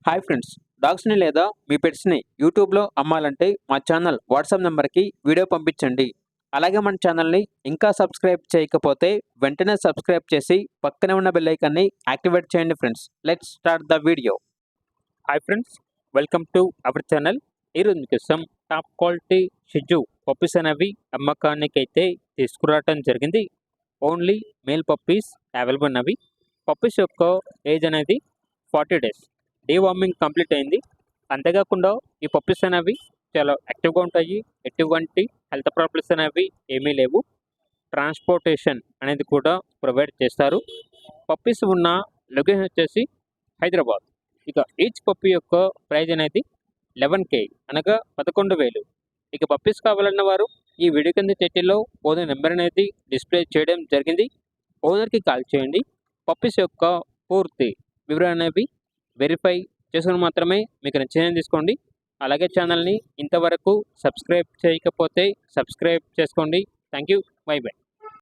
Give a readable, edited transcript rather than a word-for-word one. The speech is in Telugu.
హాయ్ ఫ్రెండ్స్, డాగ్స్‌ని లేదా మీ పెట్స్‌ని యూట్యూబ్‌లో అమ్మాలంటే మా ఛానల్ వాట్సాప్ నంబర్‌కి వీడియో పంపించండి. అలాగే మన ఛానల్‌ని ఇంకా సబ్స్క్రైబ్ చేయకపోతే వెంటనే సబ్స్క్రైబ్ చేసి పక్కనే ఉన్న బెల్ ఐకాన్‌ని యాక్టివేట్ చేయండి friends. Let's start the video. Hi friends, welcome to our channel. ఈరోజు మీకోసం టాప్ క్వాలిటీ షిట్జూ పప్పీస్ అనేవి అమ్మకానికైతే తీసుకురావటం జరిగింది. ఓన్లీ మేల్ పప్పీస్ అవైలబుల్ ఉన్నవి. పప్పీస్ యొక్క ఏజ్ అనేది 40 డేస్. డీవార్మింగ్ కంప్లీట్ అయింది. అంతేకాకుండా ఈ పప్పీస్ అనేవి చాలా యాక్టివ్గా ఉంటాయి. ఎటువంటి హెల్త్ ప్రాబ్లమ్స్ అనేవి ఏమీ లేవు. ట్రాన్స్పోర్టేషన్ అనేది కూడా ప్రొవైడ్ చేస్తారు. పప్పీస్ ఉన్న లొకేషన్ వచ్చేసి హైదరాబాద్. ఇక ఈచ్ పప్పీ యొక్క ప్రైజ్ అనేది 11K అనగా 11,000. ఇక పప్పీస్ కావాలన్న వారు ఈ వీడియో కింద టైటిల్లో ఓనర్ నెంబర్ అనేది డిస్ప్లే చేయడం జరిగింది. ఓనర్కి కాల్ చేయండి. పప్పీస్ యొక్క పూర్తి వివరాలు అనేవి వెరిఫై చేసుకుని మాత్రమే మీకు నచ్చిన తీసుకోండి. అలాగే ఛానల్ని ఇంతవరకు సబ్స్క్రైబ్ చేయకపోతే సబ్స్క్రైబ్ చేసుకోండి. Thank you. By by.